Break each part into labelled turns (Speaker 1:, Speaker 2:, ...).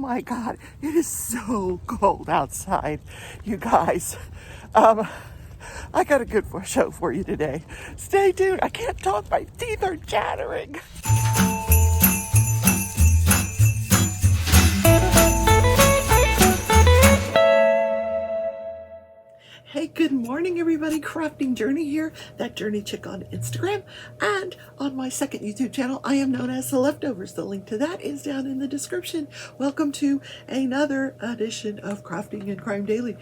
Speaker 1: my God, it is so cold outside, you guys. I got a good show for you today. Stay tuned. I can't talk, my teeth are chattering. Hey, good morning, everybody. Crafting Journey here, that Journey chick on Instagram. And on my second YouTube channel, I am known as The Leftovers. The link to that is down in the description. Welcome to another edition of Crafting and Crime Daily,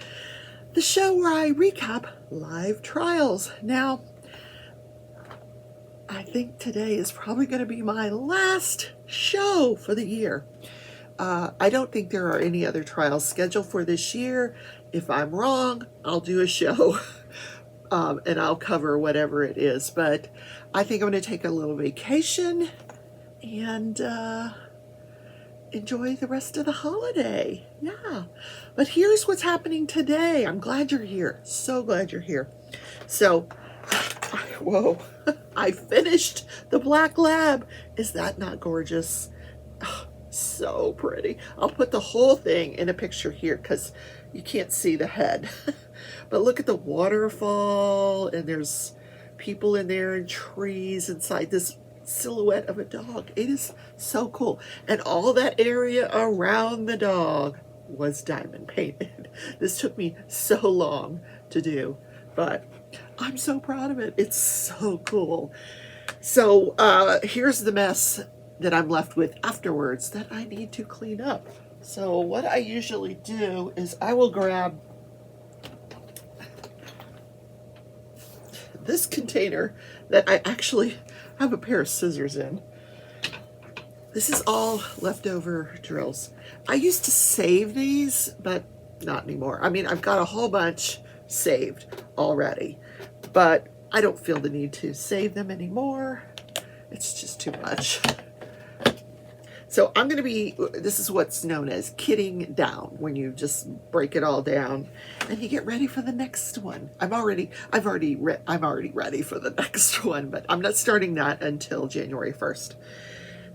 Speaker 1: the show where I recap live trials. Now, I think today is probably going to be my last show for the year. I don't think there are any other trials scheduled for this year. If I'm wrong, I'll do a show and I'll cover whatever it is. But I think I'm going to take a little vacation and enjoy the rest of the holiday. Yeah. But here's what's happening today. I'm glad you're here. So glad you're here. So, whoa, I finished the Black Lab. Is that not gorgeous? Oh, so pretty. I'll put the whole thing in a picture here because you can't see the head. But look at the waterfall, and there's people in there and trees inside this silhouette of a dog. It is so cool. And all that area around the dog was diamond painted. This took me so long to do, but I'm so proud of it. It's so cool. So here's the mess that I'm left with afterwards that I need to clean up. So what I usually do is I will grab this container that I actually have a pair of scissors in. This is all leftover drills. I used to save these, but not anymore. I mean, I've got a whole bunch saved already, but I don't feel the need to save them anymore. It's just too much. So I'm going to be, this is what's known as kitting down, when you just break it all down and you get ready for the next one. I'm already ready for the next one, but I'm not starting that until January 1st.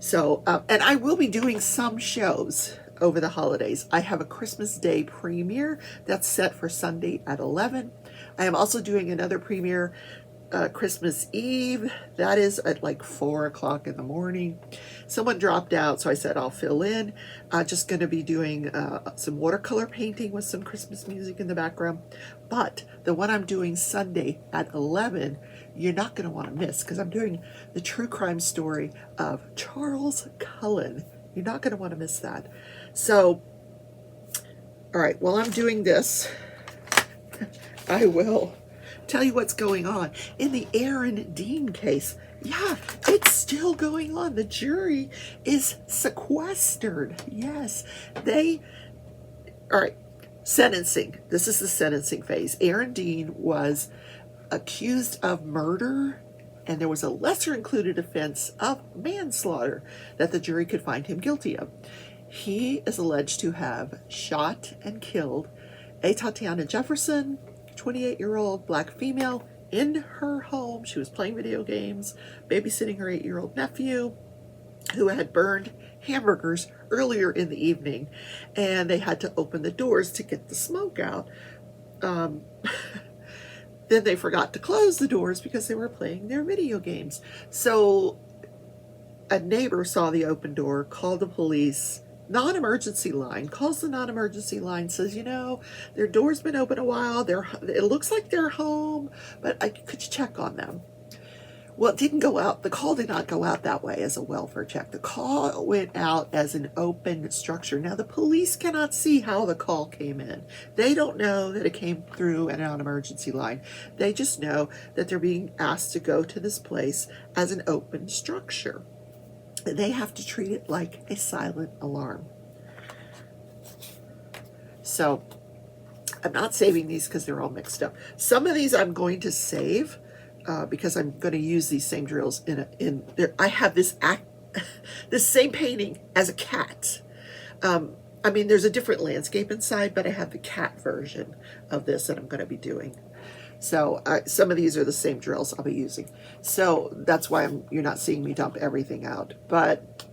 Speaker 1: So, and I will be doing some shows over the holidays. I have a Christmas Day premiere that's set for Sunday at 11. I am also doing another premiere Christmas Eve. That is at like 4 o'clock in the morning. Someone dropped out, so I said I'll fill in. Just going to be doing some watercolor painting with some Christmas music in the background. But the one I'm doing Sunday at 11, you're not going to want to miss, because I'm doing the true crime story of Charles Cullen. You're not going to want to miss that. So, all right, while I'm doing this, I will tell you what's going on in the Aaron Dean case. Yeah, it's still going on. The jury is sequestered. Yes, all right, sentencing. This is the sentencing phase. Aaron Dean was accused of murder, and there was a lesser included offense of manslaughter that the jury could find him guilty of. He is alleged to have shot and killed a Tatiana Jefferson, 28-year-old black female, in her home. She was playing video games, babysitting her 8-year-old nephew, who had burned hamburgers earlier in the evening, and they had to open the doors to get the smoke out. Then they forgot to close the doors because they were playing their video games. So a neighbor saw the open door, called the police. Non-emergency line, calls the non-emergency line, says, you know, their door's been open a while, it looks like they're home, but could you check on them? Well, it didn't go out. The call did not go out that way as a welfare check. The call went out as an open structure. Now, the police cannot see how the call came in. They don't know that it came through a non-emergency line. They just know that they're being asked to go to this place as an open structure. They have to treat it like a silent alarm. So I'm not saving these because they're all mixed up. Some of these I'm going to save because I'm going to use these same drills in there. I have this same painting as a cat. I mean, there's a different landscape inside, but I have the cat version of this that I'm going to be doing. So some of these are the same drills I'll be using. So that's why you're not seeing me dump everything out. But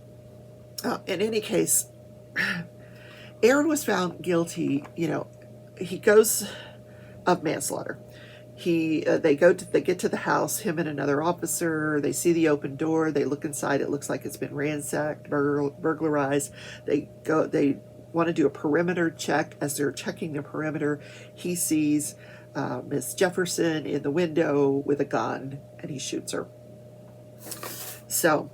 Speaker 1: in any case, Aaron was found guilty, you know, he goes of manslaughter. They get to the house, him and another officer. They see the open door. They look inside. It looks like it's been ransacked, burglarized. They want to do a perimeter check. As they're checking the perimeter, he sees Miss Jefferson in the window with a gun, and he shoots her. So,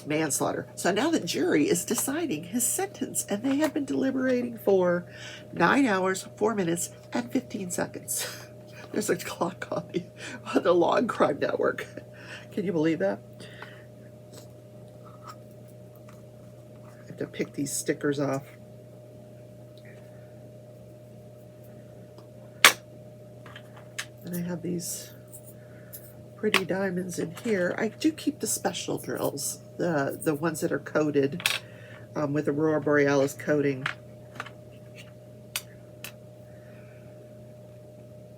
Speaker 1: manslaughter. So now the jury is deciding his sentence, and they have been deliberating for 9 hours, 4 minutes, and 15 seconds. There's a clock on the Law and Crime Network. Can you believe that? I have to pick these stickers off. And I have these pretty diamonds in here. I do keep the special drills, the ones that are coated with Aurora Borealis coating.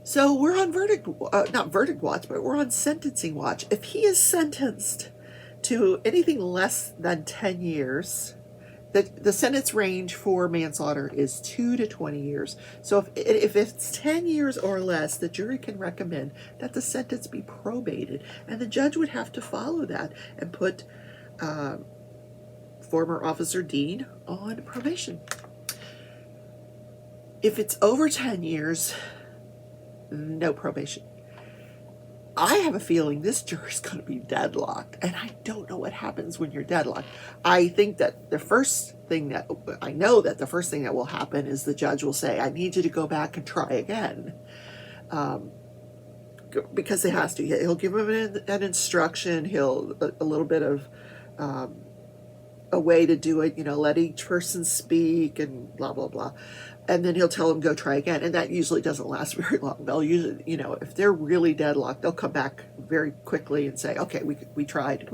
Speaker 1: So we're on not verdict watch, but we're on sentencing watch. If he is sentenced to anything less than 10 years, the sentence range for manslaughter is 2 to 20 years. So if it's 10 years or less, the jury can recommend that the sentence be probated, and the judge would have to follow that and put former Officer Dean on probation. If it's over 10 years, no probation. I have a feeling this jury's going to be deadlocked, and I don't know what happens when you're deadlocked. I think that the first thing that will happen is the judge will say, I need you to go back and try again. Because he has to. He'll give him an instruction, a little bit of a way to do it, let each person speak and blah, blah, blah. And then he'll tell them, go try again. And that usually doesn't last very long. They'll usually, if they're really deadlocked, they'll come back very quickly and say, okay, we tried.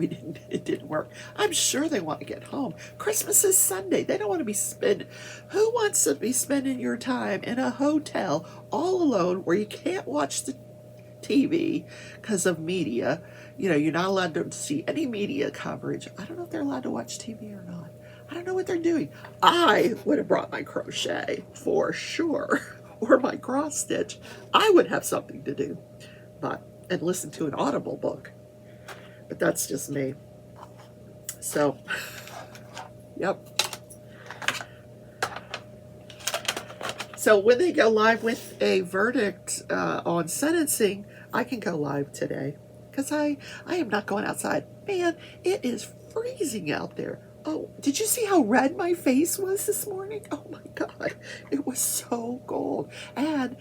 Speaker 1: It didn't work. I'm sure they want to get home. Christmas is Sunday. They don't want to be who wants to be spending your time in a hotel all alone where you can't watch the TV because of media? You're not allowed to see any media coverage. I don't know if they're allowed to watch TV or not. I don't know what they're doing. I would have brought my crochet for sure, or my cross stitch. I would have something to do, and listen to an Audible book. But that's just me. So, yep. So when they go live with a verdict on sentencing, I can go live today because I am not going outside. Man, it is freezing out there. Oh, did you see how red my face was this morning? Oh my God, it was so cold. And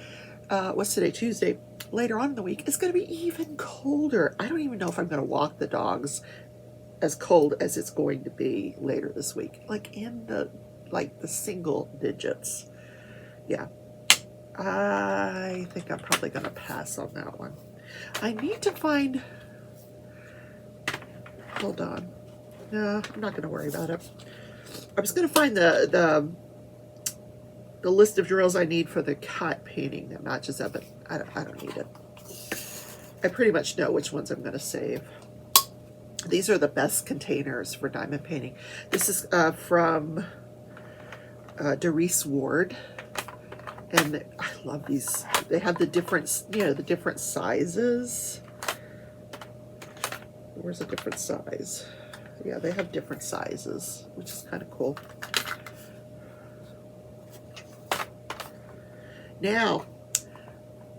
Speaker 1: what's today, Tuesday? Later on in the week, it's going to be even colder. I don't even know if I'm going to walk the dogs as cold as it's going to be later this week. Like in the single digits. Yeah. I think I'm probably going to pass on that one. I need to find... Hold on. No, I'm not going to worry about it. I was going to find the list of drills I need for the cat painting that matches that, but I don't need it. I pretty much know which ones I'm going to save. These are the best containers for diamond painting. This is from Doris Ward, and I love these. They have the different sizes. Where's a different size? Yeah, they have different sizes, which is kind of cool. Now,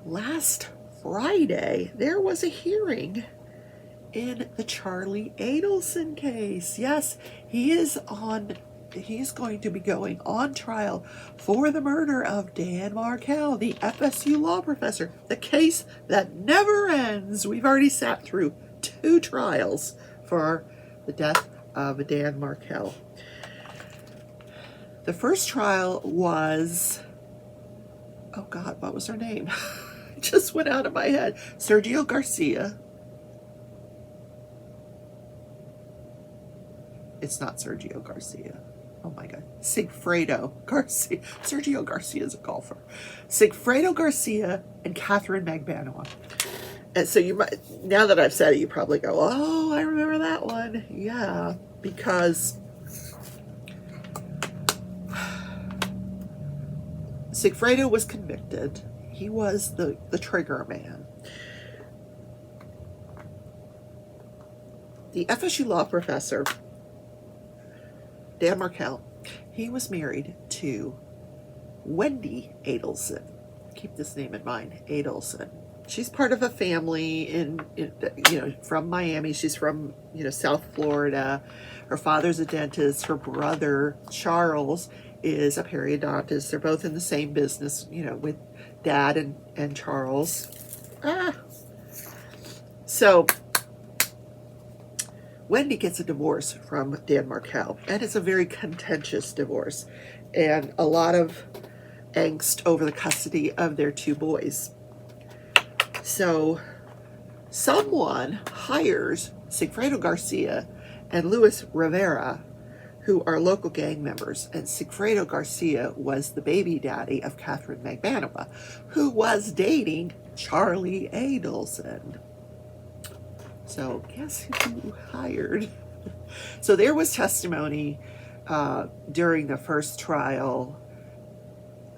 Speaker 1: last Friday, there was a hearing in the Charlie Adelson case. Yes, he's going to be going on trial for the murder of Dan Markel, the FSU law professor. The case that never ends. We've already sat through 2 trials for the death of Dan Markel. The first trial was, oh God, what was her name? It just went out of my head. Sergio Garcia. It's not Sergio Garcia. Oh my God. Sigfredo Garcia. Sergio Garcia is a golfer. Sigfredo Garcia and Catherine Magbanua. And so you might, now that I've said it, you probably go, oh, I remember that one. Yeah, because Sigfredo was convicted. He was the trigger man. The FSU law professor, Dan Markel, he was married to Wendy Adelson. Keep this name in mind, Adelson. She's part of a family from Miami. She's from, South Florida. Her father's a dentist. Her brother, Charles, is a periodontist. They're both in the same business, with Dad and Charles. So Wendy gets a divorce from Dan Markel, and it's a very contentious divorce, and a lot of angst over the custody of their two boys. So someone hires Sigfredo Garcia and Luis Rivera, who are local gang members, and Sigfredo Garcia was the baby daddy of Catherine Magbanua, who was dating Charlie Adelson. So guess who hired? So there was testimony during the first trial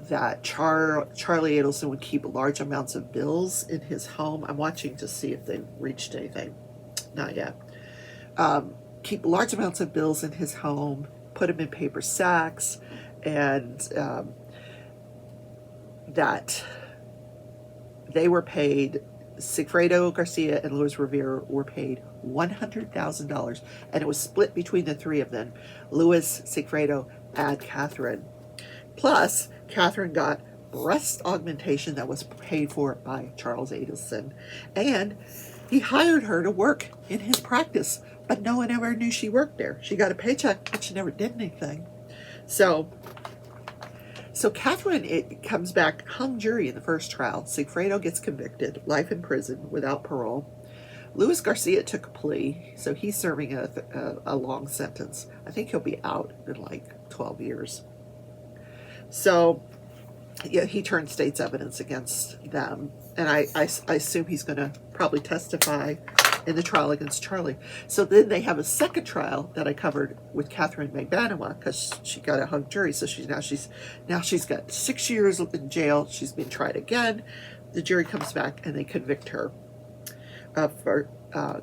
Speaker 1: that Charlie Adelson would keep large amounts of bills in his home. I'm watching to see if they reached anything. Not yet. Keep large amounts of bills in his home, put them in paper sacks, and that they were paid, Sigfredo Garcia and Luis Rivera were paid $100,000, and it was split between the three of them, Luis, Sigfredo, and Catherine. Plus, Catherine got breast augmentation that was paid for by Charles Adelson, and he hired her to work in his practice, but no one ever knew she worked there. She got a paycheck, but she never did anything. So Catherine, it comes back, hung jury in the first trial. Sigfredo gets convicted, life in prison without parole. Luis Garcia took a plea, so he's serving a long sentence. I think he'll be out in like 12 years. So, yeah, he turned state's evidence against them, and I assume he's going to probably testify in the trial against Charlie. So then they have a second trial that I covered with Catherine Magbanua, because she got a hung jury. So she's got 6 years in jail. She's been tried again. The jury comes back and they convict her for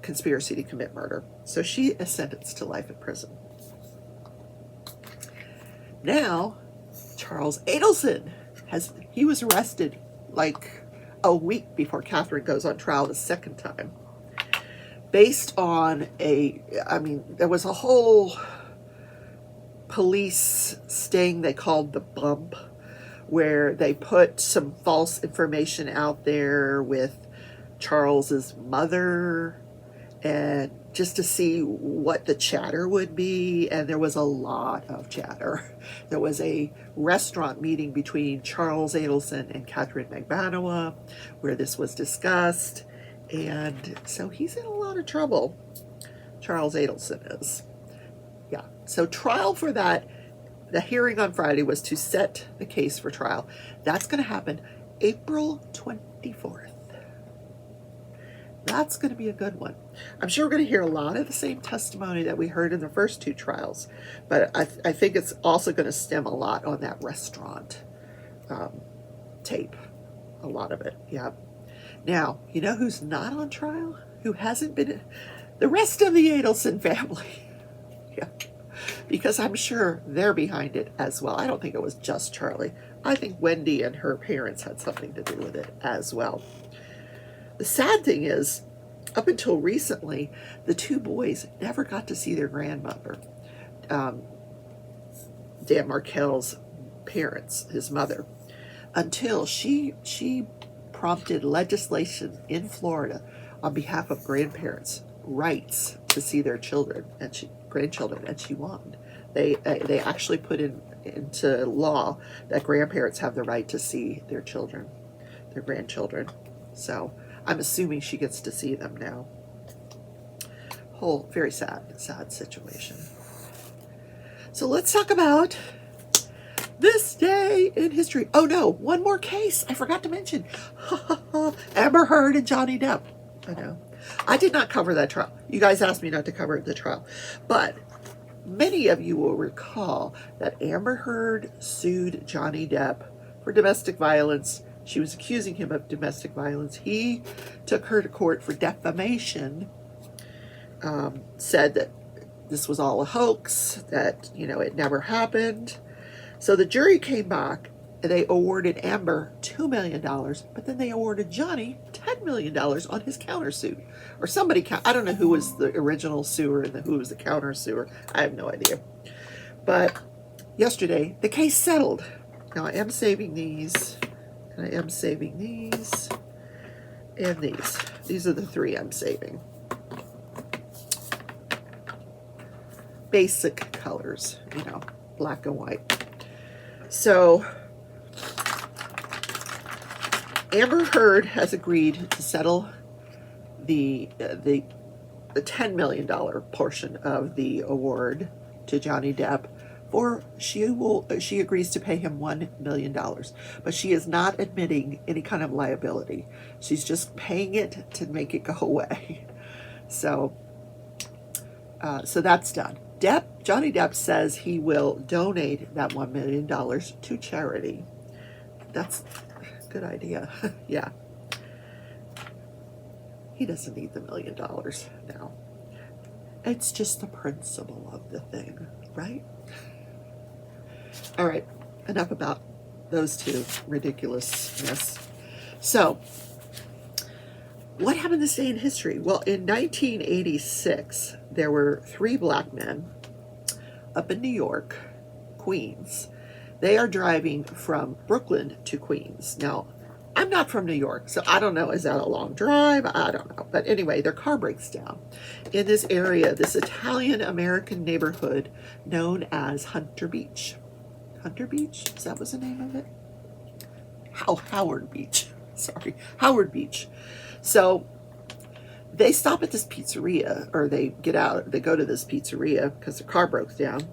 Speaker 1: conspiracy to commit murder. So she is sentenced to life in prison. Now, Charles Adelson he was arrested like a week before Catherine goes on trial the second time, based on there was a whole police sting they called the bump, where they put some false information out there with Charles's mother, and just to see what the chatter would be, and there was a lot of chatter. There was a restaurant meeting between Charles Adelson and Catherine Magbanua where this was discussed, and so he's in a lot of trouble, Charles Adelson is. Yeah, so trial for that, the hearing on Friday was to set the case for trial. That's going to happen April 24th. That's going to be a good one. I'm sure we're going to hear a lot of the same testimony that we heard in the first two trials, but I think it's also going to stem a lot on that restaurant tape. A lot of it, yeah. Now, you know who's not on trial? Who hasn't been? The rest of the Adelson family. Yeah, because I'm sure they're behind it as well. I don't think it was just Charlie. I think Wendy and her parents had something to do with it as well. The sad thing is, up until recently, the two boys never got to see their grandmother, Dan Markel's parents, his mother, until she prompted legislation in Florida on behalf of grandparents' rights to see their grandchildren, and she won. They actually put into law that grandparents have the right to see their grandchildren. So I'm assuming she gets to see them now. Very sad situation. So let's talk about this day in history. Oh no, one more case I forgot to mention. Amber Heard and Johnny Depp. I know. I did not cover that trial. You guys asked me not to cover the trial. But many of you will recall that Amber Heard sued Johnny Depp for domestic violence. She was accusing him of domestic violence. He took her to court for defamation, said that this was all a hoax, that, it never happened. So the jury came back and they awarded Amber $2 million, but then they awarded Johnny $10 million on his countersuit. Or somebody, I don't know who was the original suer and who was the countersuer. I have no idea. But yesterday, the case settled. Now I am saving these, and I am saving these, and these. These are the three I'm saving. Basic colors, black and white. So Amber Heard has agreed to settle the $10 million portion of the award to Johnny Depp. She agrees to pay him $1 million, but she is not admitting any kind of liability. She's just paying it to make it go away. So that's done. Johnny Depp says he will donate that $1 million to charity. That's a good idea. Yeah. He doesn't need the $1 million now. It's just the principle of the thing, right? All right, enough about those two ridiculousness. So, what happened this day in history? Well, in 1986, there were 3 black men up in New York, Queens. They are driving from Brooklyn to Queens. Now, I'm not from New York, so I don't know. Is that a long drive? I don't know. But anyway, their car breaks down in this area, this Italian-American neighborhood known as Hunter Beach. Hunter Beach? Is that what's the name of it? Howard Beach. Sorry, Howard Beach. So they stop at this pizzeria, or they go to this pizzeria because their car broke down,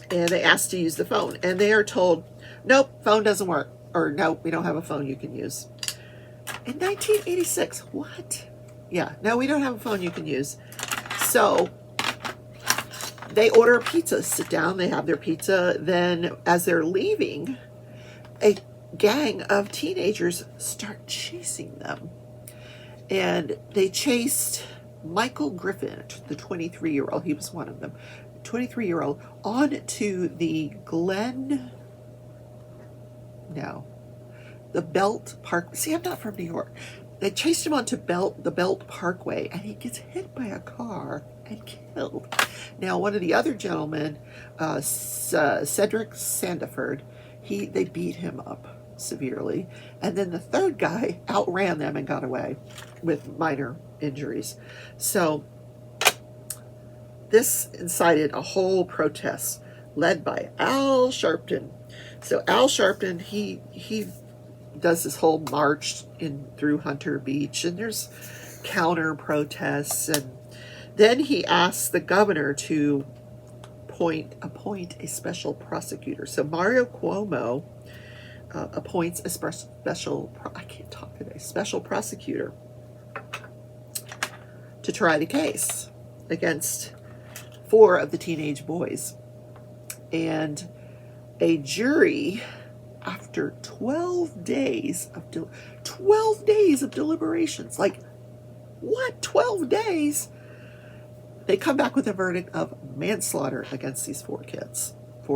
Speaker 1: and they ask to use the phone, and they are told, nope, phone doesn't work, or nope, we don't have a phone you can use. In 1986, what? Yeah, no, we don't have a phone you can use. So they order a pizza, sit down, they have their pizza. Then as they're leaving, a gang of teenagers start chasing them. And they chased Michael Griffin, the 23-year-old, he was one of them, 23-year-old, on to the Belt Park. See, I'm not from New York. They chased him onto the Belt Parkway, and he gets hit by a car and killed. Now, one of the other gentlemen, Cedric Sandiford, they beat him up severely, and then the third guy outran them and got away with minor injuries. So this incited a whole protest led by Al Sharpton. So Al Sharpton, he does this whole march through Hunter Beach, and there's counter protests, and then he asks the governor to appoint a special prosecutor. So Mario Cuomo appoints a special prosecutor to try the case against 4 of the teenage boys. And a jury, after 12 days of deliberations, like, what, 12 days? They come back with a verdict of manslaughter against these 4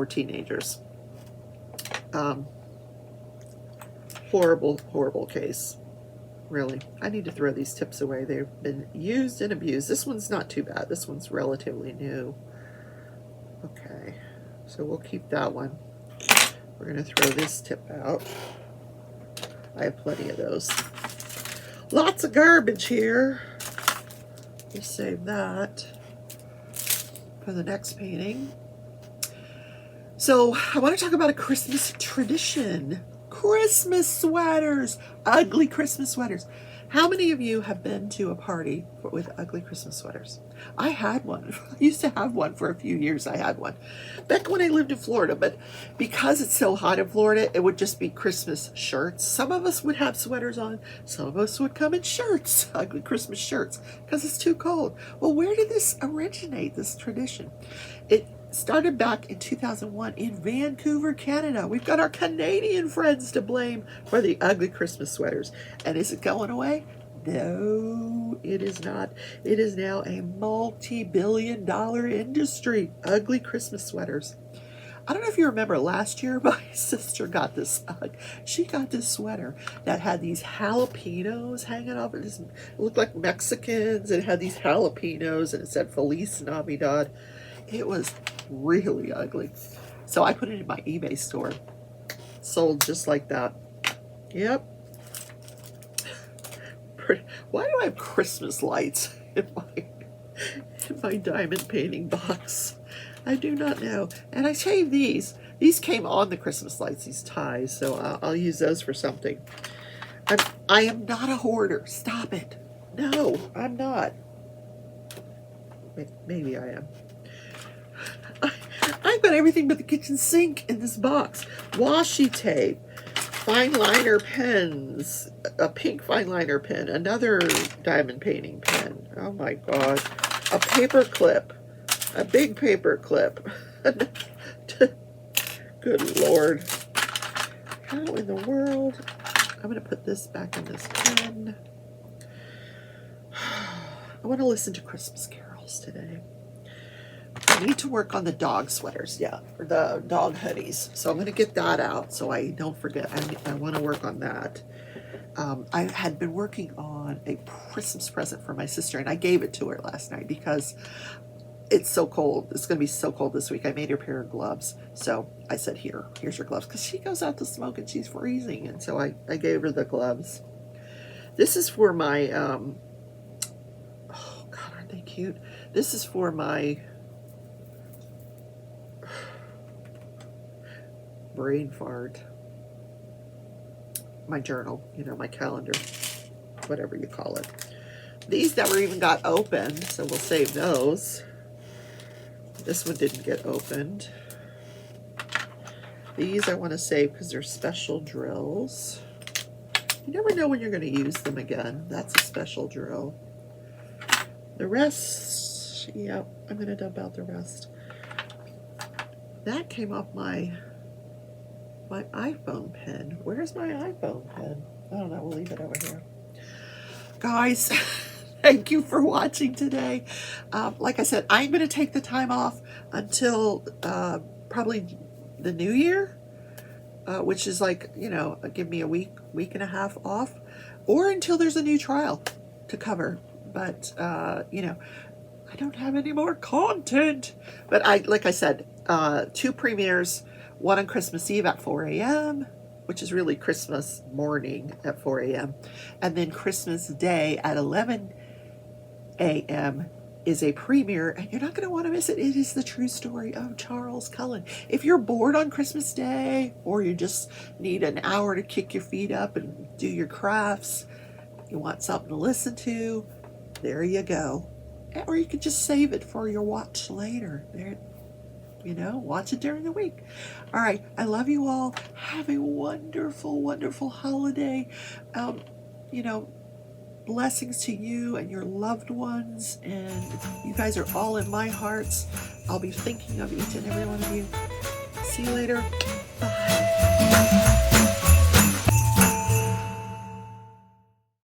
Speaker 1: teenagers. Horrible case. Really. I need to throw these tips away. They've been used and abused. This one's not too bad. This one's relatively new. Okay. So we'll keep that one. We're going to throw this tip out. I have plenty of those. Lots of garbage here. We'll save that for the next painting. So I want to talk about a Christmas tradition. Christmas sweaters. Ugly Christmas sweaters. How many of you have been to a party with ugly Christmas sweaters? I had one. I used to have one for a few years. I had one back when I lived in Florida, but because it's so hot in Florida, it would just be Christmas shirts. Some of us would have sweaters on. Some of us would come in shirts, ugly Christmas shirts, because it's too cold. Well, where did this originate, this tradition? started back in 2001 in Vancouver, Canada. We've got our Canadian friends to blame for the ugly Christmas sweaters. And is it going away? No, it is not. It is now a multi-billion-dollar industry. Ugly Christmas sweaters. I don't know if you remember last year, my sister got this. She got this sweater that had these jalapenos hanging off. It looked like Mexicans. It had these jalapenos, and it said Feliz Navidad. It was really ugly. So I put it in my eBay store. Sold just like that. Yep. Why do I have Christmas lights in my diamond painting box? I do not know. And I shaved these. These came on the Christmas lights, these ties, so I'll use those for something. I am not a hoarder. Stop it. No, I'm not. Maybe I am. I've got everything but the kitchen sink in this box. Washi tape, fine liner pens, a pink fine liner pen, another diamond painting pen. Oh my God. A paper clip, a big paper clip. Good Lord. How in the world? I'm going to put this back in this pen. I want to listen to Christmas carols today. I need to work on the dog sweaters, or the dog hoodies. So I'm going to get that out so I don't forget. I want to work on that. I had been working on a Christmas present for my sister, and I gave it to her last night because it's so cold. It's going to be so cold this week. I made her a pair of gloves. So I said, here's your gloves, because she goes out to smoke and she's freezing. And so I gave her the gloves. This is for my, oh God, aren't they cute? This is for my brain fart. My journal, my calendar, whatever you call it. These never even got opened, so we'll save those. This one didn't get opened. These I want to save because they're special drills. You never know when you're going to use them again. That's a special drill. The rest, yep, I'm going to dump out the rest. That came off my iPhone pen. Where's my iPhone pen? I don't know. We'll leave it over here. Guys, thank you for watching today. Like I said, I'm going to take the time off until probably the new year, which is like, give me a week and a half off, or until there's a new trial to cover. But, I don't have any more content. But like I said, 2 premieres. One on Christmas Eve at 4 a.m., which is really Christmas morning at 4 a.m. And then Christmas Day at 11 a.m. is a premiere, and you're not going to want to miss it. It is the true story of Charles Cullen. If you're bored on Christmas Day, or you just need an hour to kick your feet up and do your crafts, you want something to listen to, there you go. Or you could just save it for your watch later. Watch it during the week. All right. I love you all. Have a wonderful, wonderful holiday. Blessings to you and your loved ones. And you guys are all in my hearts. I'll be thinking of each and every one of you. See you later. Bye.